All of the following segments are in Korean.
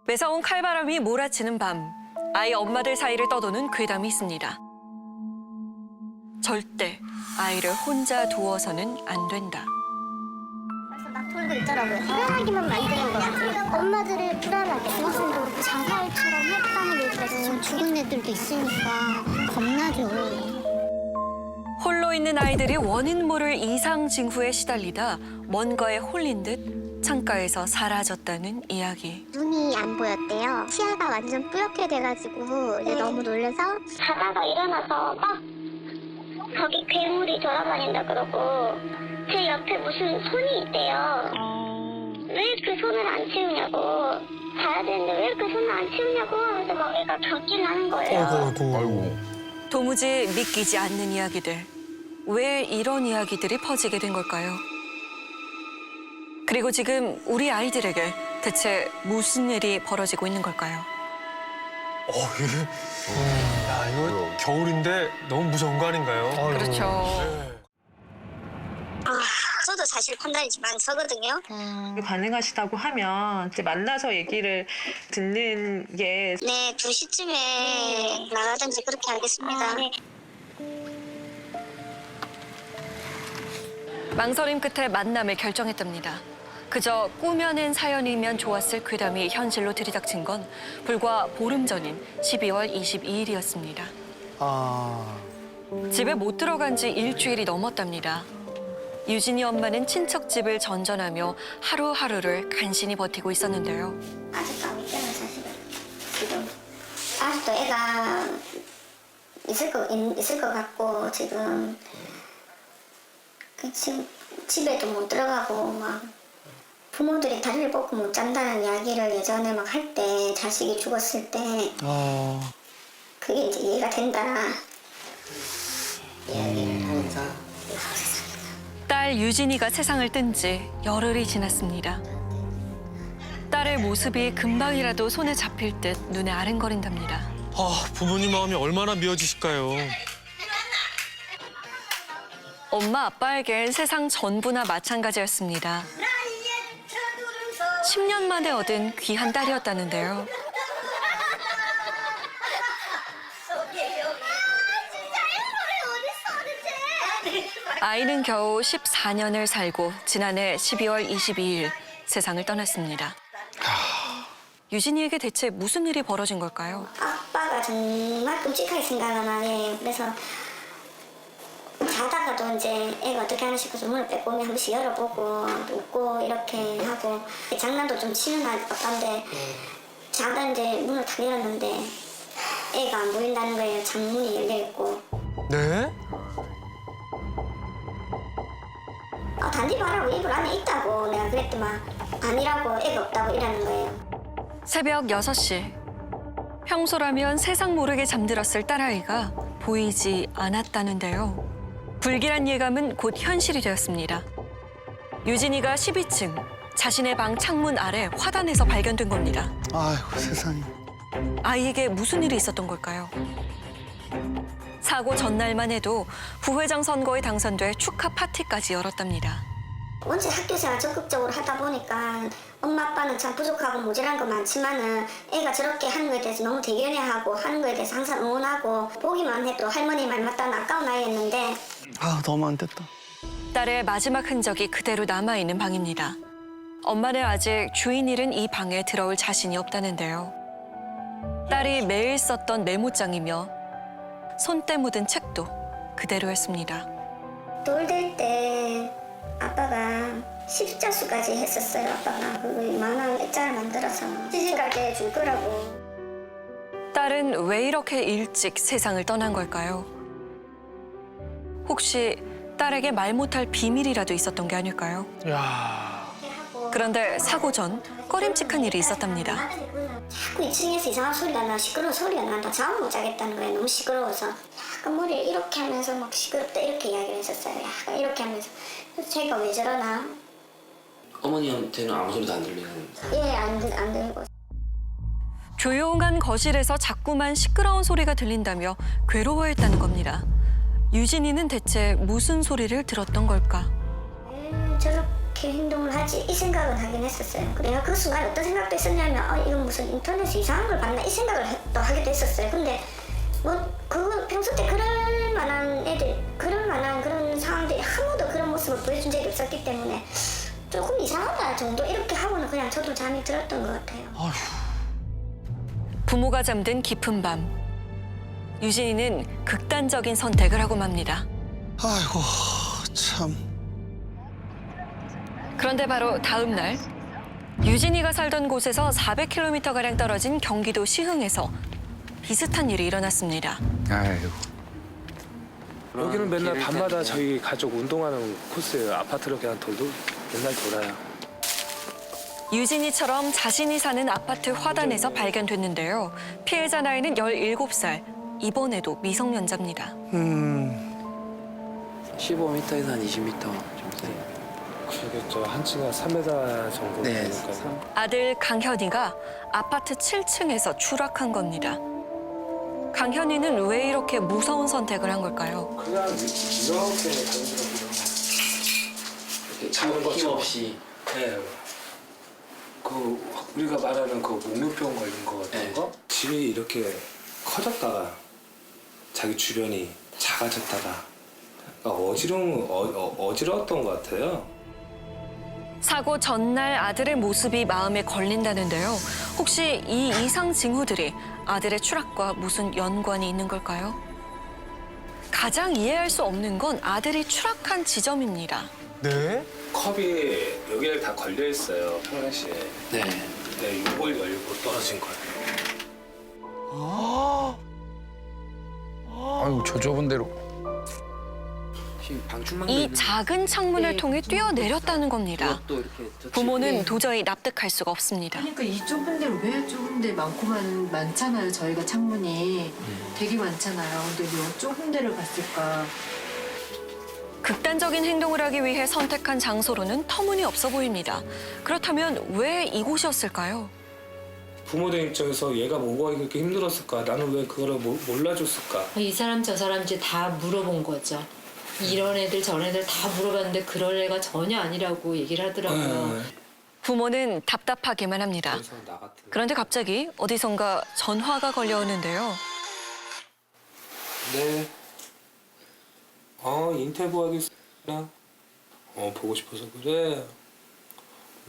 매서운 칼바람이 몰아치는 밤, 아이 엄마들 사이를 떠도는 괴담이 있습니다. 절대 아이를 혼자 두어서는 안 된다. 그래서 막 돌고 있더라고요. 불안하기만 만드는 것 같아요. 엄마들을 불안하게. 무슨 뭐 자살처럼 했다는 얘기가 지금 죽은 애들도 있으니까 겁나죠. 홀로 있는 아이들이 원인 모를 이상 징후에 시달리다 뭔가에 홀린 듯 창가에서 사라졌다는 이야기. 눈이 안 보였대요. 시야가 완전 뿌옇게 돼가지고 이제 너무 놀라서 자다가 일어나서 막 거기 괴물이 돌아다닌다 그러고 제 옆에 무슨 손이 있대요. 왜 그 손을 안 치우냐고. 자야 되는데 왜 그 손을 안 치우냐고. 그래서 막 애가 벽질 나는 거예요. 아이고. 도무지 믿기지 않는 이야기들. 왜 이런 이야기들이 퍼지게 된 걸까요? 그리고 지금 우리 아이들에게 대체 무슨 일이 벌어지고 있는 걸까요? 이게. 야, 이거 겨울인데 너무 무서운 거 아닌가요? 그렇죠. 저도 사실 판단이지만 저거든요. 가능하시다고 하면 이제 만나서 얘기를 듣는 게 네, 2시쯤에 나가든지 그렇게 하겠습니다. 망설임 끝에 만남을 결정했답니다. 그저 꾸며낸 사연이면 좋았을 괴담이 현실로 들이닥친 건 불과 보름 전인 12월 22일이었습니다. 집에 못 들어간 지 일주일이 넘었답니다. 유진이 엄마는 친척집을 전전하며 하루하루를 간신히 버티고 있었는데요. 아직도 안 믿겨요, 사실은. 지금 아직도 애가 있을 것 같고 지금 지금 집에도 못 들어가고 막 부모들이 다리를 뻗고 못 잔다는 이야기를 예전에 막 할 때 자식이 죽었을 때 그게 이제 이해가 된다. 이야기를 하면서 딸 유진이가 세상을 뜬 지 열흘이 지났습니다. 딸의 모습이 금방이라도 손에 잡힐 듯 눈에 아른거린답니다. 부모님 마음이 얼마나 미어지실까요? 엄마 아빠에겐 세상 전부나 마찬가지였습니다. 10년 만에 얻은 귀한 딸이었다는데요. 아이는 겨우 14년을 살고 지난해 12월 22일 세상을 떠났습니다. 유진이에게 대체 무슨 일이 벌어진 걸까요? 아빠가 정말 끔찍하게 생각나네. 그래서 자다가도 이제 애가 어떻게 하나 싶어서 문을 빼꼼히 한 번씩 열어보고 웃고 이렇게 하고 장난도 좀 치는 아빠인데 자다 이제 문을 탁 열었는데 애가 안 보인다는 거예요. 창문이 열려있고. 네? 단지 말하고 이불 안에 있다고 내가 그랬더만 아니라고 애가 없다고 이러는 거예요. 새벽 6시. 평소라면 세상 모르게 잠들었을 딸아이가 보이지 않았다는데요. 불길한 예감은 곧 현실이 되었습니다. 유진이가 12층 자신의 방 창문 아래 화단에서 발견된 겁니다. 아이고 세상에. 아이에게 무슨 일이 있었던 걸까요? 사고 전날만 해도 부회장 선거에 당선돼 축하 파티까지 열었답니다. 원체 학교생활 적극적으로 하다 보니까 엄마 아빠는 참 부족하고 모자란 거 많지만은 애가 저렇게 하는 거에 대해서 너무 대견해하고 하는 거에 대해서 항상 응원하고 보기만 해도 할머니 말 맞다는 아까운 아이였는데 너무 안 됐다. 딸의 마지막 흔적이 그대로 남아있는 방입니다. 엄마는 아직 주인 잃은 이 방에 들어올 자신이 없다는데요. 딸이 매일 썼던 메모장이며 손때 묻은 책도 그대로였습니다. 돌 될 때 아빠가 십자수까지 했었어요. 아빠가 그 만한 액자를 만들어서 시집갈 때 줄 거라고. 딸은 왜 이렇게 일찍 세상을 떠난 걸까요? 혹시 딸에게 말 못할 비밀이라도 있었던 게 아닐까요? 야. 그런데 사고 전 꺼림칙한 일이 있었답니다. 자꾸 2층에서 이상한 소리가 나, 시끄러운 소리가 난다. 잠을 못 자겠다는 거예요. 너무 시끄러워서. 약간 머리를 이렇게 하면서 막 시끄럽다 이렇게 이야기를 했었어요. 약간 이렇게 하면서. 그래서 제가 왜 저러나? 어머니한테는 아무 소리도 안 들리는. 예, 안 들고. 조용한 거실에서 자꾸만 시끄러운 소리가 들린다며 괴로워했다는 겁니다. 유진이는 대체 무슨 소리를 들었던 걸까? 저렇게 이렇게 행동을 하지 이 생각은 하긴 했었어요. 내가 그 순간 어떤 생각도 있었냐면 이건 무슨 인터넷에 이상한 걸 봤나 이 생각을 또 하기도 했었어요. 근데 뭐 그거 평소 때 그럴 만한 애들 그럴 만한 그런 상황들이 아무도 그런 모습을 보여준 적이 없었기 때문에 조금 이상하다 정도 이렇게 하고는 그냥 저도 잠이 들었던 것 같아요. 부모가 잠든 깊은 밤. 유진이는 극단적인 선택을 하고 맙니다. 아이고 참. 그런데 바로 다음 날 유진이가 살던 곳에서 400km가량 떨어진 경기도 시흥에서 비슷한 일이 일어났습니다. 아이고. 여기는 맨날 밤마다 저희 가족 운동하는 코스예요. 아파트를 그냥 맨날 돌아요. 유진이처럼 자신이 사는 아파트 화단에서 발견됐는데요. 피해자 나이는 17살. 이번에도 미성년자입니다. 15m에서 한 20m 정도 돼요. 그러겠죠. 한 층에 3m 정도 네. 되니까요. 아들 강현이가 아파트 7층에서 추락한 겁니다. 강현이는 왜 이렇게 무서운 선택을 한 걸까요? 그냥 이렇게 다니더라고요. 잡은 힘 없이. 네. 그 우리가 말하는 그 목류병 걸린 거 같은 네. 거? 집이 이렇게 커졌다가 자기 주변이 작아졌다가 어지러웠던 것 같아요. 사고 전날 아들의 모습이 마음에 걸린다는데요. 혹시 이 이상 징후들이 아들의 추락과 무슨 연관이 있는 걸까요? 가장 이해할 수 없는 건 아들이 추락한 지점입니다. 네? 컵이 여기에 다 걸려 있어요. 평상시에. 네. 네, 이걸 열고 떨어진 거예요. 아이고 저 좁은 데로. 지금 방충망도 이 있는 작은 창문을 통해 뛰어내렸다는 겁니다. 또 이렇게 부모는 도저히 납득할 수가 없습니다. 그러니까 이 좁은 데로 왜 좁은 데 많잖아요. 저희가 창문이 되게 많잖아요. 근데 왜 좁은 데를 갔을까? 극단적인 행동을 하기 위해 선택한 장소로는 터무니없어 보입니다. 그렇다면 왜 이곳이었을까요? 부모들 입장에서 얘가 뭐가 이렇게 힘들었을까? 나는 왜 그거를 몰라줬을까? 이 사람 저 사람 이제 다 물어본 거죠. 이런 애들 저런 애들 다 물어봤는데 그럴 애가 전혀 아니라고 얘기를 하더라고요. 부모는 답답하기만 합니다. 그래서 나 같은. 그런데 갑자기 어디선가 전화가 걸려오는데요. 네. 인터뷰 하겠습니다. 보고 싶어서 그래.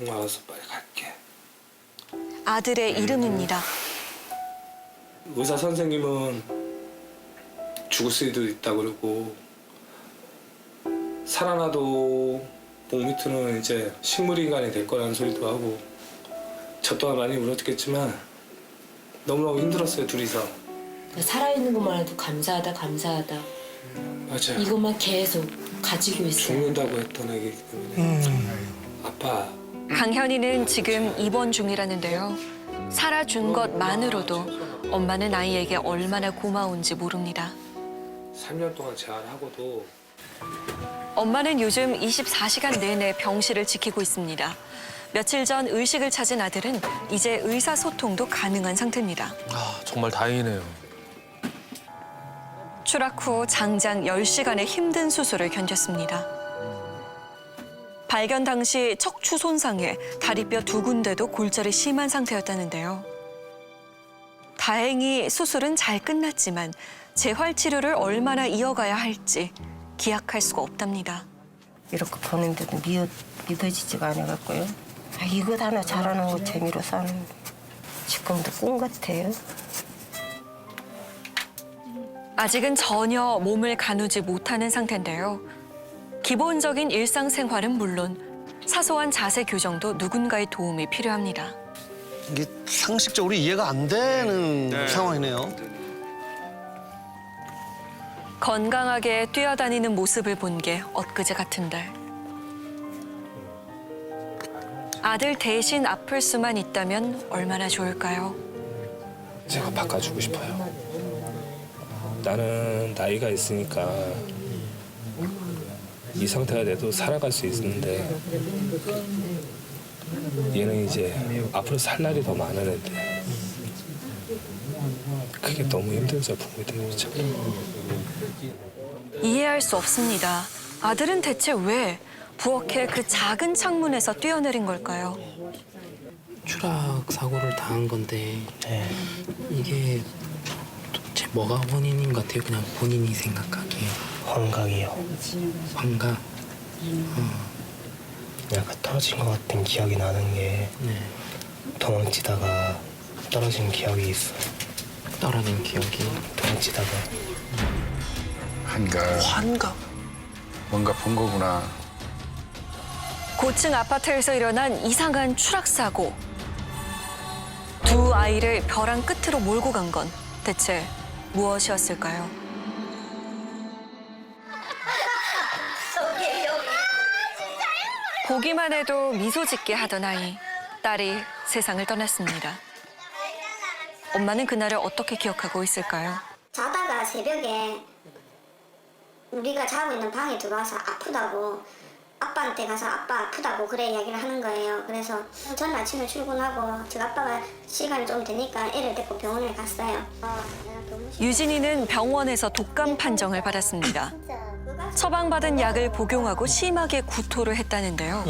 알았어, 빨리 갈게. 아들의 이름입니다. 의사 선생님은 죽을 수도 있다 그러고 살아나도 목 밑으로는 이제 식물인간이 될 거라는 소리도 하고 저 또한 많이 울었겠지만 너무너무 힘들었어요, 둘이서. 살아있는 것만 해도 감사하다 감사하다. 맞아요. 이것만 계속 가지고 있어요. 죽는다고 했던 애기 때문에 아빠. 강현이는 지금 입원 중이라는데요. 살아준 것만으로도 엄마는 아이에게 얼마나 고마운지 모릅니다. 3년 동안 재활하고도 엄마는 요즘 24시간 내내 병실을 지키고 있습니다. 며칠 전 의식을 찾은 아들은 이제 의사소통도 가능한 상태입니다. 아, 정말 다행이네요. 추락 후 장장 10시간의 힘든 수술을 견뎠습니다. 발견 당시 척추 손상에 다리뼈 2군데도 골절이 심한 상태였다는데요. 다행히 수술은 잘 끝났지만 재활 치료를 얼마나 이어가야 할지 기약할 수가 없답니다. 이렇게 보는데도 믿어지지가 않아갖고요. 이거 하나 잘하는 거 재미로 사는 지금도 꿈 같아요. 아직은 전혀 몸을 가누지 못하는 상태인데요. 기본적인 일상생활은 물론 사소한 자세 교정도 누군가의 도움이 필요합니다. 이게 상식적으로 이해가 안 되는 상황이네요. 건강하게 뛰어다니는 모습을 본 게 엊그제 같은데. 아들 대신 아플 수만 있다면 얼마나 좋을까요? 제가 바꿔주고 싶어요. 나는 나이가 있으니까 이 상태가 돼도 살아갈 수 있는데 얘는 이제 앞으로 살 날이 더 많은데 그게 너무 힘들죠, 부모들 입장에. 이해할 수 없습니다. 아들은 대체 왜 부엌의 그 작은 창문에서 뛰어내린 걸까요? 추락 사고를 당한 건데 이게 도대체 뭐가 원인인 것 같아요? 그냥 본인이 생각하기에. 환각이요. 환각? 약간 떨어진 것 같은 기억이 나는 게 네. 도망치다가 떨어진 기억이 있어요. 떨어진 기억이. 도망치다가. 환각? 뭔가 본 거구나. 고층 아파트에서 일어난 이상한 추락 사고. 두 아이를 벼랑 끝으로 몰고 간 건 대체 무엇이었을까요? 보기만 해도 미소 짓게 하던 아이. 딸이 세상을 떠났습니다. 엄마는 그날을 어떻게 기억하고 있을까요? 자다가 새벽에 우리가 자고 있는 방에 들어와서 아프다고 아빠한테 가서 아빠 아프다고 그래 이야기를 하는 거예요. 그래서 전 아침에 출근하고 저 아빠가 시간이 좀 되니까 애를 데리고 병원에 갔어요. 유진이는 병원에서 독감 판정을 받았습니다. 처방받은 약을 복용하고 심하게 구토를 했다는데요.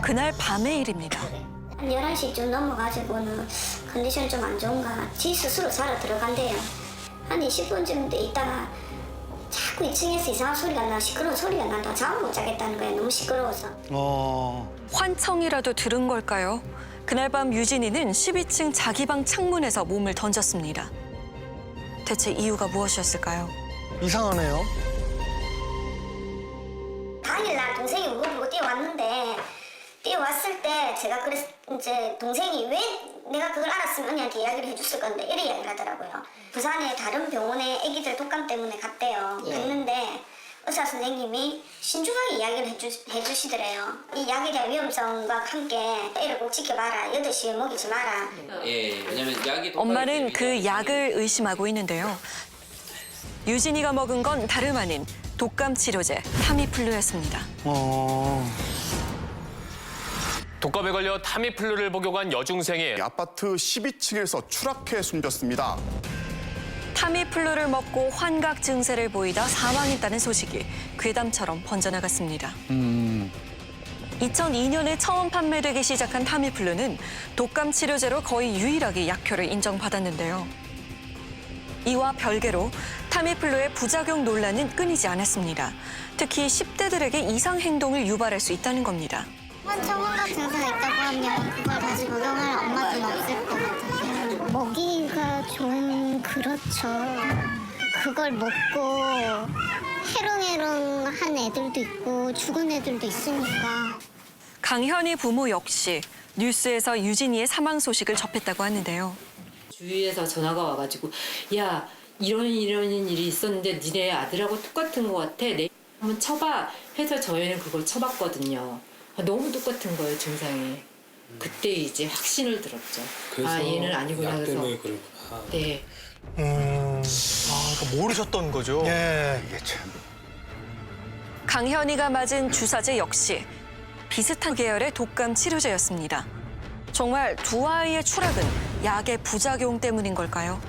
그날 밤의 일입니다. 한 11시쯤 넘어가지고는 컨디션이 좀 안 좋은가 지 스스로 자러 들어간대요. 한 20분쯤 돼 있다가 자꾸 2층에서 이상한 소리가 나 시끄러운 소리가 난다. 잠을 못 자겠다는 거예요. 너무 시끄러워서. 환청이라도 들은 걸까요? 그날 밤 유진이는 12층 자기 방 창문에서 몸을 던졌습니다. 대체 이유가 무엇이었을까요? 이상하네요. 당일날 동생이 울고 뛰어왔는데 뛰어왔을 때 제가 그래서 이제 동생이 왜 내가 그걸 알았으면 언니한테 이야기를 해줬을 건데 이래 이야기를 하더라고요. 부산에 다른 병원에 아기들 독감 때문에 갔대요. 갔는데 의사 선생님이 신중하게 이야기를 해주시더래요. 이 약에 대한 위험성과 함께 애를 꼭 지켜봐라. 8시에 먹이지 마라. 예, 왜냐면 약이. 엄마는 그 약을 의심하고 있는데요. 유진이가 먹은 건 다름 아닌 독감 치료제 타미플루였습니다. 독감에 걸려 타미플루를 복용한 여중생이 아파트 12층에서 추락해 숨졌습니다. 타미플루를 먹고 환각 증세를 보이다 사망했다는 소식이 괴담처럼 번져나갔습니다. 2002년에 처음 판매되기 시작한 타미플루는 독감 치료제로 거의 유일하게 약효를 인정받았는데요. 이와 별개로 타미플루의 부작용 논란은 끊이지 않았습니다. 특히 10대들에게 이상 행동을 유발할 수 있다는 겁니다. 환청 환각 증세가 있다고 하면 그걸 다시 복용할 엄마들은 없을 것 같아요. 먹이가 좀 그렇죠. 그걸 먹고 해롱해롱한 애들도 있고 죽은 애들도 있으니까. 강현희 부모 역시 뉴스에서 유진이의 사망 소식을 접했다고 하는데요. 주위에서 전화가 와가지고 야 이런 일이 있었는데 니네 아들하고 똑같은 것 같아. 내 한번 쳐봐 해서 저희는 그걸 쳐봤거든요. 너무 똑같은 거예요 증상이. 그때 이제 확신을 들었죠. 아 얘는 아니구나. 약 그래서 때문에 그렇구나. 네. 그러니까 모르셨던 거죠? 예. 이게 참. 강현희가 맞은 주사제 역시 비슷한 계열의 독감 치료제였습니다. 정말 두 아이의 추락은 약의 부작용 때문인 걸까요?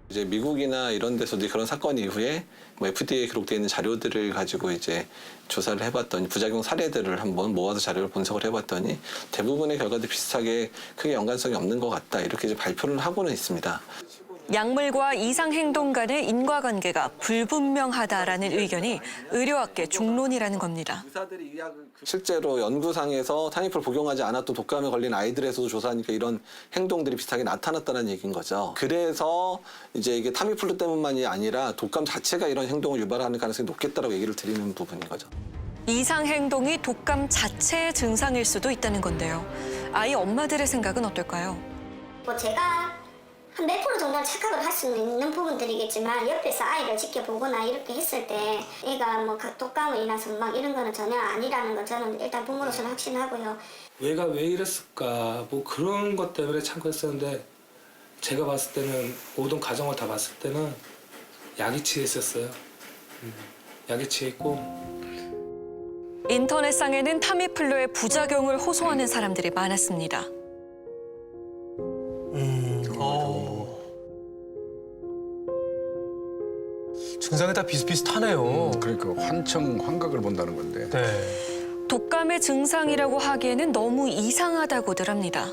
이제 미국이나 이런 데서도 그런 사건 이후에 뭐 FDA에 기록되어 있는 자료들을 가지고 이제 조사를 해봤더니 부작용 사례들을 한번 모아서 자료를 분석을 해봤더니 대부분의 결과들 비슷하게 크게 연관성이 없는 것 같다 이렇게 이제 발표를 하고는 있습니다. 약물과 이상 행동 간의 인과관계가 불분명하다라는 의견이 의료학계 중론이라는 겁니다. 실제로 연구상에서 타미플을 복용하지 않았던 독감에 걸린 아이들에서도 조사하니까 이런 행동들이 비슷하게 나타났다는 얘기인 거죠. 그래서 이제 이게 타미플루 때문만이 아니라 독감 자체가 이런 행동을 유발하는 가능성이 높겠다라고 얘기를 드리는 부분인 거죠. 이상 행동이 독감 자체의 증상일 수도 있다는 건데요. 아이 엄마들의 생각은 어떨까요? 뭐 제가 한 몇 프로 정도는 착각을 할 수는 있는 부분들이겠지만 옆에서 아이를 지켜보거나 이렇게 했을 때 애가 뭐 독감으로 인해서 막 이런 거는 전혀 아니라는 건 저는 일단 부모로서는 확신하고요. 얘가 왜 이랬을까 뭐 그런 것 때문에 참고 했었는데 제가 봤을 때는 모든 가정을 다 봤을 때는 약이 취해 있었어요. 약이 취해 있고. 인터넷상에는 타미플루의 부작용을 호소하는 사람들이 많았습니다. 증상이 다 비슷비슷하네요. 그러니까 환각을 본다는 건데. 네. 독감의 증상이라고 하기에는 너무 이상하다고들 합니다.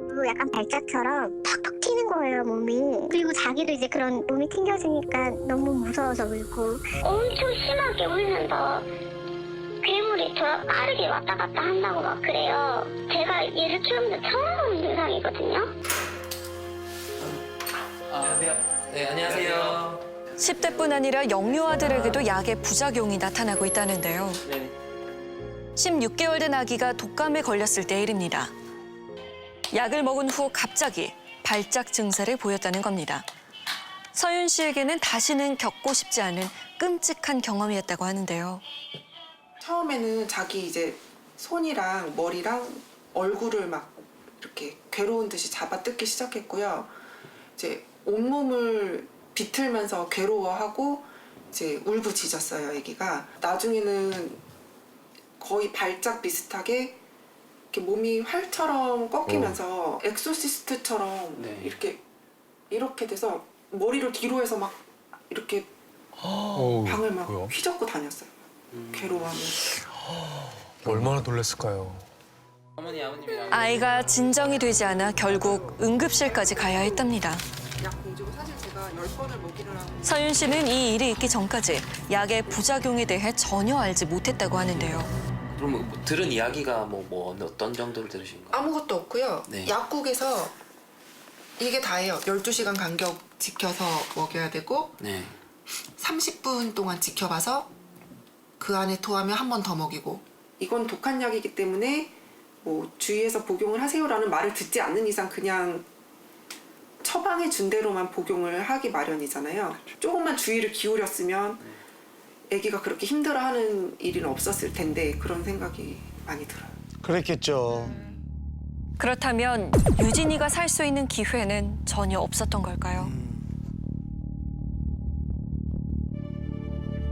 그리고 약간 발작처럼 팍팍 튀는 거예요, 몸이. 그리고 자기도 이제 그런 몸이 튕겨지니까 너무 무서워서 울고. 엄청 심하게 울면서 괴물이 빠르게 왔다 갔다 한다고 막 그래요. 제가 얘를 키우면서 처음 보는 증상이거든요. 안녕하세요. 네, 안녕하세요. 10대뿐 아니라 영유 아들에게도 약의 부작용이 나타나고 있다는데요. 네. 16개월 된 아기가 독감에 걸렸을 때 일입니다. 약을 먹은 후 갑자기 발작 증세를 보였다는 겁니다. 서윤 씨에게는 다시는 겪고 싶지 않은 끔찍한 경험이었다고 하는데요. 처음에는 자기 이제 손이랑 머리랑 얼굴을 막 이렇게 괴로운 듯이 잡아 뜯기 시작했고요. 이제 온몸을 비틀면서 괴로워하고 이제 울부짖었어요, 아기가. 나중에는 거의 발작 비슷하게 이렇게 몸이 활처럼 꺾이면서 엑소시스트처럼 네. 이렇게 돼서 머리를 뒤로 해서 막 이렇게 방을 막 휘젓고 다녔어요. 괴로워하면서. 얼마나 놀랐을까요? 어머니, 아버님이랑. 아이가 진정이 되지 않아 결국 응급실까지 가야 했답니다. 약 공주고 사실 제가 10번을 먹이를 하고 서윤 씨는 이 일이 있기 전까지 약의 부작용에 대해 전혀 알지 못했다고 하는데요. 그럼 뭐 들은 이야기가 뭐 어떤 정도를 들으신 거예요? 아무것도 없고요. 네. 약국에서 이게 다예요. 12시간 간격 지켜서 먹여야 되고 네. 30분 동안 지켜봐서 그 안에 토하면 한 번 더 먹이고. 이건 독한 약이기 때문에 뭐 주의해서 복용을 하세요라는 말을 듣지 않는 이상 그냥 처방해 준 대로만 복용을 하기 마련이잖아요. 조금만 주의를 기울였으면 아기가 그렇게 힘들어하는 일은 없었을 텐데 그런 생각이 많이 들어요. 그랬겠죠. 그렇다면 유진이가 살 수 있는 기회는 전혀 없었던 걸까요?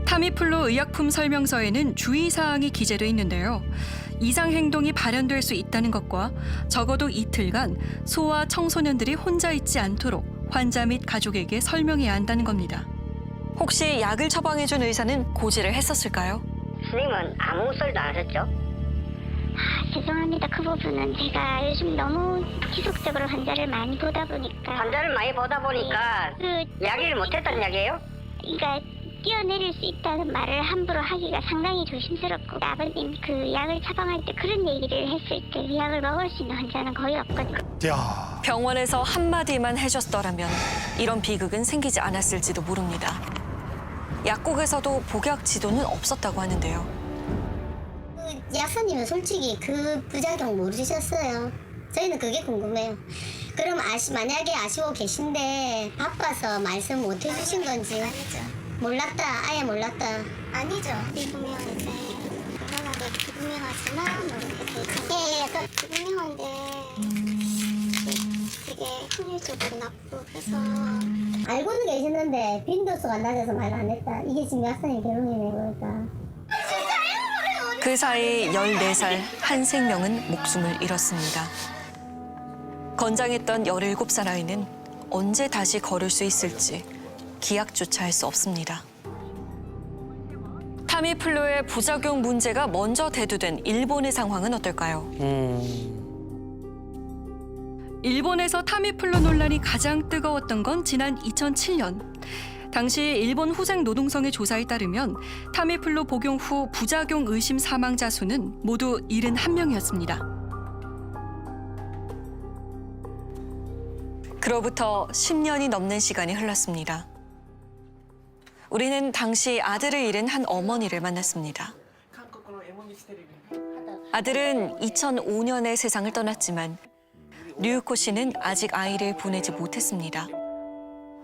타미플루 의약품 설명서에는 주의사항이 기재돼 있는데요. 이상 행동이 발현될 수 있다는 것과 적어도 이틀간 소아 청소년들이 혼자 있지 않도록 환자 및 가족에게 설명해야 한다는 겁니다. 혹시 약을 처방해준 의사는 고지를 했었을까요? 선생님은 아무 소리도 안 하셨죠? 죄송합니다. 그 부분은 제가 요즘 너무 지속적으로 환자를 많이 보다 보니까. 환자를 많이 보다 보니까 약의를 못했다는 이야기예요? 그러니까 뛰어내릴 수 있다는 말을 함부로 하기가 상당히 조심스럽고 아버님 그 약을 처방할 때 그런 얘기를 했을 때 그 약을 먹을 수 있는 환자는 거의 없거든요. 야, 병원에서 한마디만 해줬더라면 이런 비극은 생기지 않았을지도 모릅니다. 약국에서도 복약 지도는 없었다고 하는데요. 그 약사님은 솔직히 그 부작용 모르셨어요. 저희는 그게 궁금해요. 그럼 만약에 아시고 계신데 바빠서 말씀 못 해주신 건지. 아니죠. 몰랐다, 아예 몰랐다. 아니죠. 비분명한데. 불안하게 비분명하지만 예, 비분명한데 되게 확률적으로 낮고 그래서 알고는 계시는데 빈도수가 낮아서 말 안 했다. 이게 지금 약사님 결론이네 그러니까. 그 사이 14살 한 생명은 목숨을 잃었습니다. 건장했던 17살 아이는 언제 다시 걸을 수 있을지 기약조차 할 수 없습니다. 타미플루의 부작용 문제가 먼저 대두된 일본의 상황은 어떨까요? 일본에서 타미플루 논란이 가장 뜨거웠던 건 지난 2007년. 당시 일본 후생 노동성의 조사에 따르면 타미플루 복용 후 부작용 의심 사망자 수는 모두 71명이었습니다. 그로부터 10년이 넘는 시간이 흘렀습니다. 우리는 당시 아들을 잃은 한 어머니를 만났습니다. 아들은 2005년에 세상을 떠났지만 류우코 씨는 아직 아이를 보내지 못했습니다.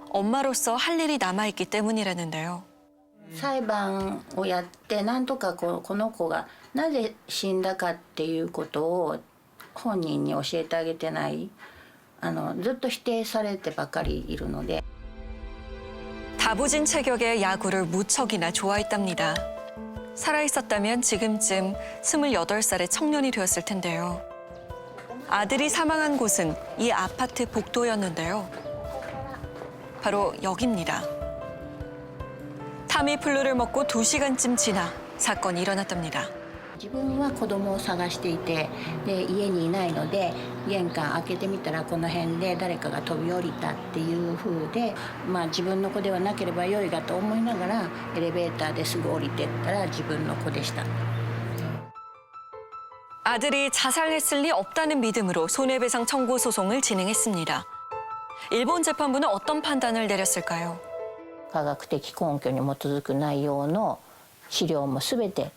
엄마로서 할 일이 남아있기 때문이라는데요. 裁判をやってなんとかこの子がなぜ死んだかっていうことを本人に教えてあげてない。ずっと否定されてばかりいるので。 다부진 체격의 야구를 무척이나 좋아했답니다. 살아있었다면 지금쯤 28살의 청년이 되었을 텐데요. 아들이 사망한 곳은 이 아파트 복도였는데요. 바로 여기입니다. 타미플루를 먹고 2시간쯤 지나 사건이 일어났답니다. 自分は子供を探していて、で家にいないので玄関開けてみたらこの辺で誰かが飛び降りたっていう風で、自分の子ではなければよいがと思いながらエレベーターですぐ降りてったら自分の子でした。 아들이 자살했을 리 없다는 믿음으로 손해배상 청구 소송을 진행했습니다. 일본 재판부는 어떤 판단을 내렸을까요? 科学的根拠に基づく内容の資料も全て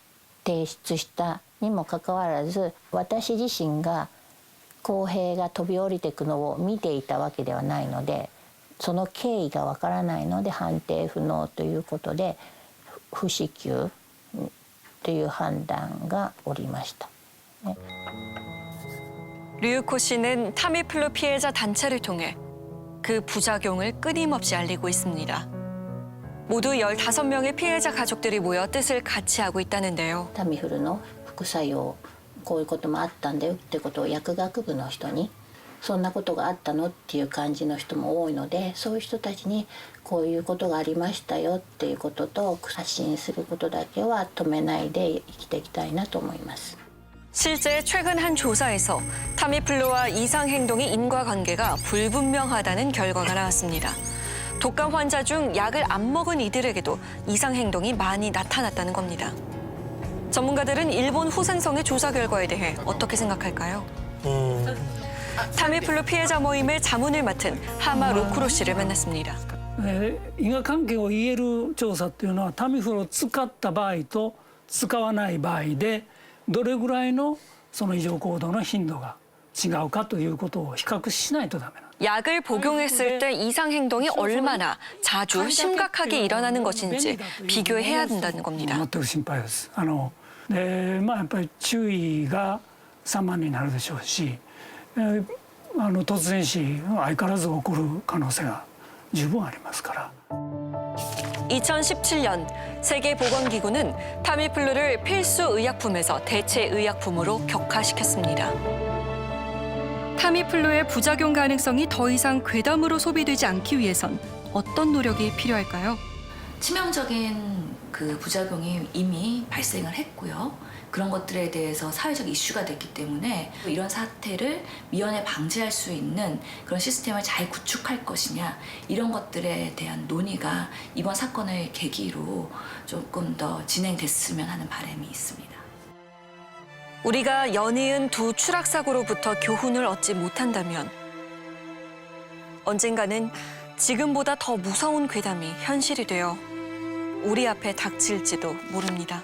提出したにもかかわらず、私自身が公平が飛び降りていくのを見ていたわけではないので、その経緯がわからないので判定不能ということで不支給という判断がおりました。 류코 씨는 타미플루 피해자 단체를 통해 그 부작용을 끊임없이 알리고 있습니다. 모두 15명의 피해자 가족들이 모여 뜻을 같이 하고 있다는데요. タミフルの副作用、こういうこともあったんだよってことを薬学部の人に、そんなことがあったのっていう感じの人も多いので、そういう人たちにこういうことがありましたよっていうことと発信することだけは止めないで生きていきたいなと思います。 실제 최근 한 조사에서 타미플루와 이상 행동의 인과관계가 불분명하다는 결과가 나왔습니다. 독감 환자 중 약을 안 먹은 이들에게도 이상 행동이 많이 나타났다는 겁니다. 전문가들은 일본 후생성의 조사 결과에 대해 어떻게 생각할까요? 타미플루 피해자 모임의 자문을 맡은 하마 로쿠로 씨를 만났습니다. 因果関係を言える調査っていうのはタミフルを使った場合と使わない場合で どれぐらいのその異常行動の頻度が違うかということを比較しないとダメなんです。 약을 복용했을 때 이상 행동이 얼마나 자주 심각하게 일어나는 것인지 비교해야 된다는 겁니다. 全く心配です。でやっぱり注意が散漫になるでしょうし、突然死相変わらず起こる可能性が十分ありますから。 2017년 세계보건기구는 타미플루를 필수 의약품에서 대체 의약품으로 격하시켰습니다. 타미플루의 부작용 가능성이 더 이상 괴담으로 소비되지 않기 위해선 어떤 노력이 필요할까요? 치명적인 그 부작용이 이미 발생을 했고요. 그런 것들에 대해서 사회적 이슈가 됐기 때문에 이런 사태를 미연에 방지할 수 있는 그런 시스템을 잘 구축할 것이냐 이런 것들에 대한 논의가 이번 사건을 계기로 조금 더 진행됐으면 하는 바람이 있습니다. 우리가 연이은 두 추락사고로부터 교훈을 얻지 못한다면 언젠가는 지금보다 더 무서운 괴담이 현실이 되어 우리 앞에 닥칠지도 모릅니다.